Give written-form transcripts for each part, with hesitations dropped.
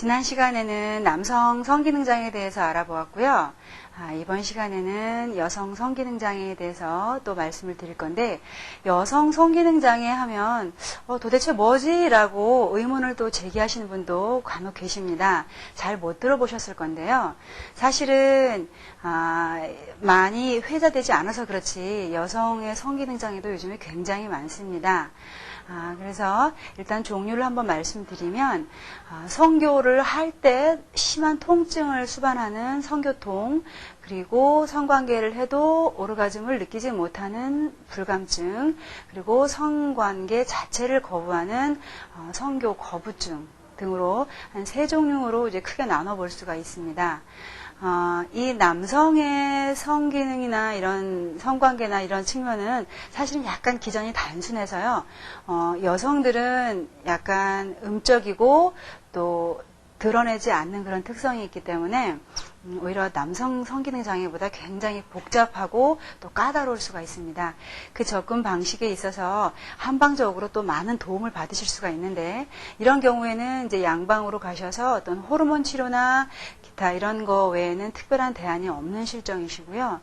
지난 시간에는 남성 성기능장애에 대해서 알아보았고요. 이번 시간에는 여성 성기능장애에 대해서 또 말씀을 드릴 건데, 여성 성기능장애 하면 도대체 뭐지? 라고 의문을 또 제기하시는 분도 간혹 계십니다. 잘 못 들어보셨을 건데요. 사실은 많이 회자되지 않아서 그렇지 여성의 성기능장애도 요즘에 굉장히 많습니다. 그래서 일단 종류를 한번 말씀드리면, 성교를 할 때 심한 통증을 수반하는 성교통, 그리고 성관계를 해도 오르가즘을 느끼지 못하는 불감증, 그리고 성관계 자체를 거부하는 성교 거부증 등으로 한 3종류로 이제 크게 나눠볼 수가 있습니다. 이 남성의 성기능이나 이런 성관계나 이런 측면은 사실은 약간 기전이 단순해서요. 여성들은 약간 음적이고 또 드러내지 않는 그런 특성이 있기 때문에 오히려 남성 성기능 장애보다 굉장히 복잡하고 또 까다로울 수가 있습니다. 그 접근 방식에 있어서 한방적으로 또 많은 도움을 받으실 수가 있는데, 이런 경우에는 이제 양방으로 가셔서 어떤 호르몬 치료나 기타 이런 거 외에는 특별한 대안이 없는 실정이시고요.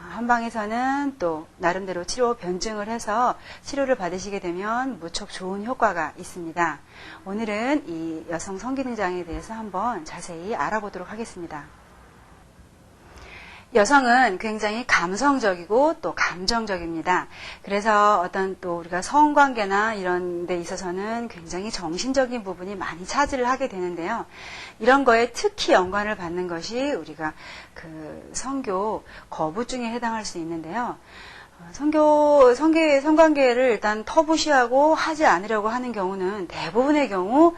한방에서는 또 나름대로 치료 변증을 해서 치료를 받으시게 되면 무척 좋은 효과가 있습니다. 오늘은 이 여성 성기능장애에 대해서 한번 자세히 알아보도록 하겠습니다. 여성은 굉장히 감성적이고 또 감정적입니다. 그래서 어떤 또 우리가 성관계나 이런 데 있어서는 굉장히 정신적인 부분이 많이 차지를 하게 되는데요. 이런 거에 특히 연관을 받는 것이 우리가 그 성교 거부증에 해당할 수 있는데요. 성관계를 일단 터부시하고 하지 않으려고 하는 경우는 대부분의 경우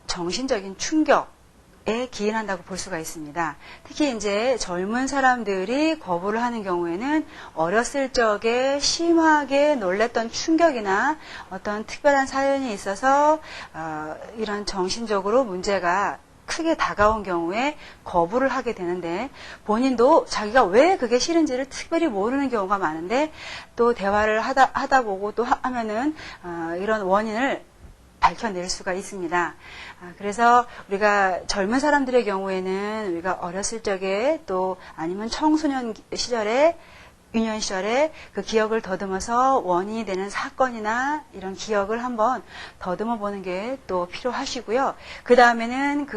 정신적인 충격에 기인한다고 볼 수가 있습니다. 특히 이제 젊은 사람들이 거부를 하는 경우에는 어렸을 적에 심하게 놀랬던 충격이나 어떤 특별한 사연이 있어서 이런 정신적으로 문제가 크게 다가온 경우에 거부를 하게 되는데, 본인도 자기가 왜 그게 싫은지를 특별히 모르는 경우가 많은데, 또 대화를 하다 보고 또 하면은 이런 원인을 밝혀낼 수가 있습니다. 그래서 우리가 젊은 사람들의 경우에는 우리가 어렸을 적에 또 아니면 청소년 시절에 유년 시절에 그 기억을 더듬어서 원인이 되는 사건이나 이런 기억을 한번 더듬어 보는 게 또 필요하시고요. 그 다음에는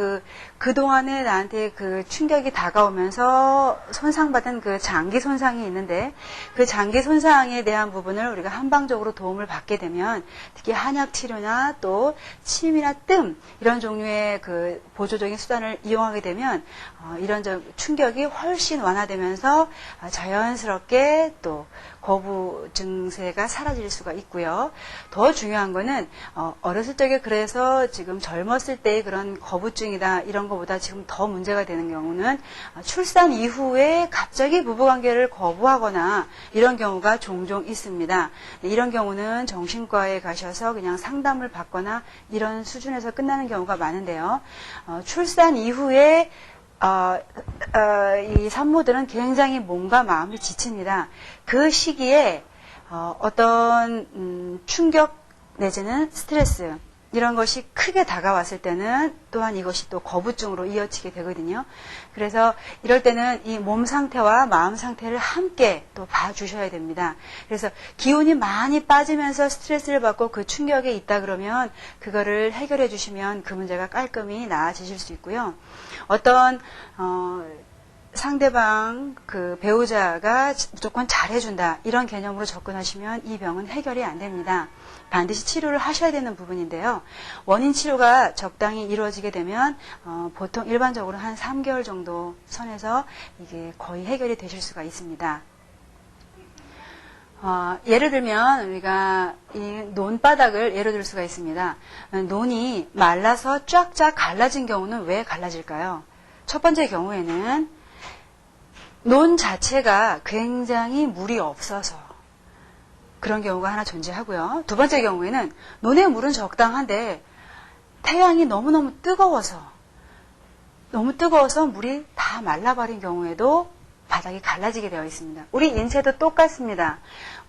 그동안에 나한테 그 충격이 다가오면서 손상받은 그 장기 손상이 있는데, 그 장기 손상에 대한 부분을 우리가 한방적으로 도움을 받게 되면, 특히 한약 치료나 또 침이나 뜸 이런 종류의 그 보조적인 수단을 이용하게 되면 이런 충격이 훨씬 완화되면서 자연스럽게 또 거부 증세가 사라질 수가 있고요. 더 중요한 거는 어렸을 적에 그래서 지금 젊었을 때의 그런 거부증이다 이런 것보다 지금 더 문제가 되는 경우는 출산 이후에 갑자기 부부관계를 거부하거나 이런 경우가 종종 있습니다. 이런 경우는 정신과에 가셔서 그냥 상담을 받거나 이런 수준에서 끝나는 경우가 많은데요. 출산 이후에 이 산모들은 굉장히 몸과 마음이 지칩니다. 그 시기에 어떤 충격 내지는 스트레스 이런 것이 크게 다가왔을 때는 또한 이것이 또 거부증으로 이어지게 되거든요. 그래서 이럴 때는 이 몸 상태와 마음 상태를 함께 또 봐주셔야 됩니다. 그래서 기운이 많이 빠지면서 스트레스를 받고 그 충격에 있다 그러면 그거를 해결해 주시면 그 문제가 깔끔히 나아지실 수 있고요. 어떤 상대방 그 배우자가 무조건 잘해준다 이런 개념으로 접근하시면 이 병은 해결이 안 됩니다. 반드시 치료를 하셔야 되는 부분인데요. 원인 치료가 적당히 이루어지게 되면 보통 일반적으로 한 3개월 정도 선에서 이게 거의 해결이 되실 수가 있습니다. 예를 들면 우리가 이 논바닥을 예로 들 수가 있습니다. 논이 말라서 쫙쫙 갈라진 경우는 왜 갈라질까요? 첫 번째 경우에는 논 자체가 굉장히 물이 없어서 그런 경우가 하나 존재하고요. 두 번째 경우에는 논의 물은 적당한데 태양이 너무 뜨거워서 물이 다 말라버린 경우에도 바닥이 갈라지게 되어 있습니다. 우리 인체도 똑같습니다.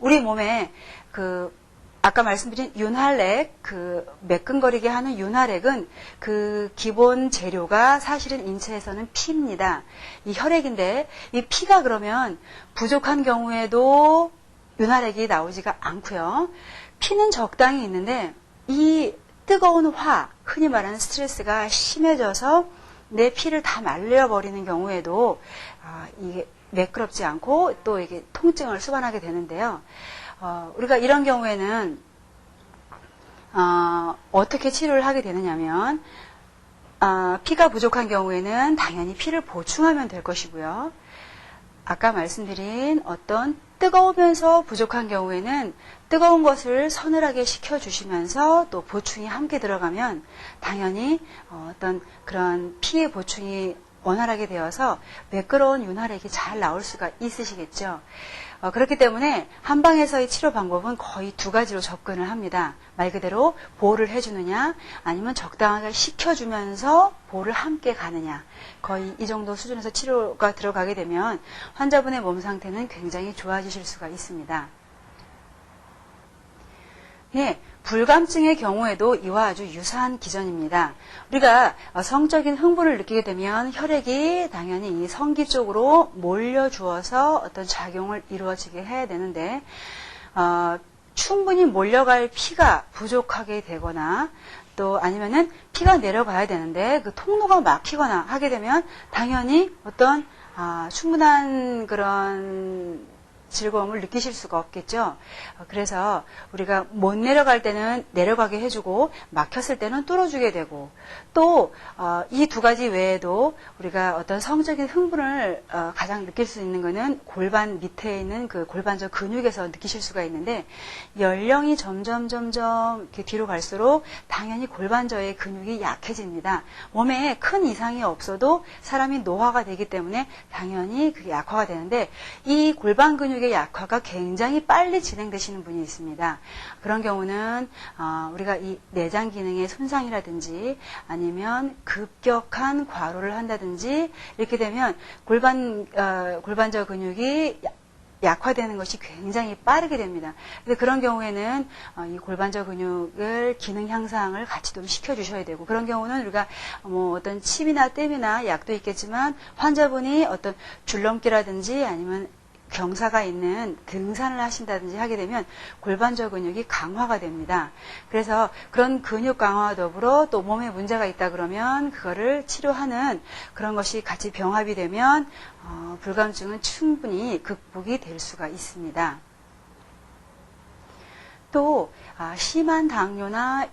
우리 몸에 그 아까 말씀드린 윤활액, 그 매끈거리게 하는 윤활액은 그 기본 재료가 사실은 인체에서는 피입니다. 이 혈액인데 이 피가 그러면 부족한 경우에도 윤활액이 나오지가 않고요. 피는 적당히 있는데 이 뜨거운 화, 흔히 말하는 스트레스가 심해져서 내 피를 다 말려버리는 경우에도 이게 매끄럽지 않고 또 이게 통증을 수반하게 되는데요. 우리가 이런 경우에는 어떻게 치료를 하게 되느냐면 피가 부족한 경우에는 당연히 피를 보충하면 될 것이고요. 아까 말씀드린 어떤 뜨거우면서 부족한 경우에는 뜨거운 것을 서늘하게 식혀주시면서 또 보충이 함께 들어가면 당연히 어떤 그런 피의 보충이 원활하게 되어서 매끄러운 윤활액이 잘 나올 수가 있으시겠죠. 그렇기 때문에 한방에서의 치료 방법은 거의 두 가지로 접근을 합니다. 말 그대로 보호를 해주느냐 아니면 적당하게 식혀주면서 보호를 함께 가느냐, 거의 이 정도 수준에서 치료가 들어가게 되면 환자분의 몸 상태는 굉장히 좋아지실 수가 있습니다. 네, 불감증의 경우에도 이와 아주 유사한 기전입니다. 우리가 성적인 흥분을 느끼게 되면 혈액이 당연히 이 성기 쪽으로 몰려주어서 어떤 작용을 이루어지게 해야 되는데 충분히 몰려갈 피가 부족하게 되거나 또 아니면은 피가 내려가야 되는데 그 통로가 막히거나 하게 되면 당연히 어떤 충분한 그런 즐거움을 느끼실 수가 없겠죠. 그래서 우리가 못 내려갈 때는 내려가게 해주고 막혔을 때는 뚫어주게 되고 또 이 두 가지 외에도 우리가 어떤 성적인 흥분을 가장 느낄 수 있는 것은 골반 밑에 있는 그 골반저 근육에서 느끼실 수가 있는데 연령이 점점 이렇게 뒤로 갈수록 당연히 골반저의 근육이 약해집니다. 몸에 큰 이상이 없어도 사람이 노화가 되기 때문에 당연히 그게 약화가 되는데 이 골반 근육의 약화가 굉장히 빨리 진행되시는 분이 있습니다. 그런 경우는 우리가 이 내장 기능의 손상이라든지 아니면 급격한 과로를 한다든지 이렇게 되면 골반저 근육이 약화되는 것이 굉장히 빠르게 됩니다. 그래서 그런 경우에는 이 골반저 근육을 기능 향상을 같이 좀 시켜주셔야 되고 그런 경우는 우리가 뭐 어떤 칩이나 땜이나 약도 있겠지만 환자분이 어떤 줄넘기라든지 아니면 경사가 있는 등산을 하신다든지 하게 되면 골반저 근육이 강화가 됩니다. 그래서 그런 근육 강화와 더불어 또 몸에 문제가 있다 그러면 그거를 치료하는 그런 것이 같이 병합이 되면 불감증은 충분히 극복이 될 수가 있습니다. 또 심한 당뇨나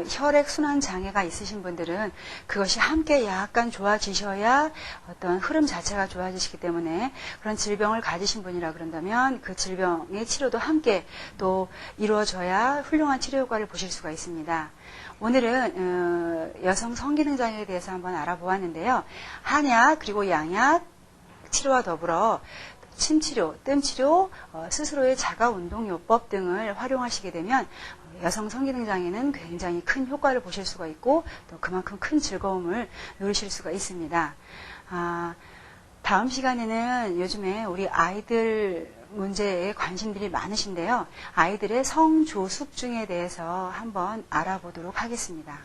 혈액순환 장애가 있으신 분들은 그것이 함께 약간 좋아지셔야 어떤 흐름 자체가 좋아지시기 때문에 그런 질병을 가지신 분이라 그런다면 그 질병의 치료도 함께 또 이루어져야 훌륭한 치료 효과를 보실 수가 있습니다. 오늘은 여성 성기능장애에 대해서 한번 알아보았는데요. 한약 그리고 양약 치료와 더불어 침치료, 뜸치료, 스스로의 자가운동요법 등을 활용하시게 되면 여성 성기능장애는 굉장히 큰 효과를 보실 수가 있고 또 그만큼 큰 즐거움을 누리실 수가 있습니다. 다음 시간에는 요즘에 우리 아이들 문제에 관심들이 많으신데요. 아이들의 성조숙증에 대해서 한번 알아보도록 하겠습니다.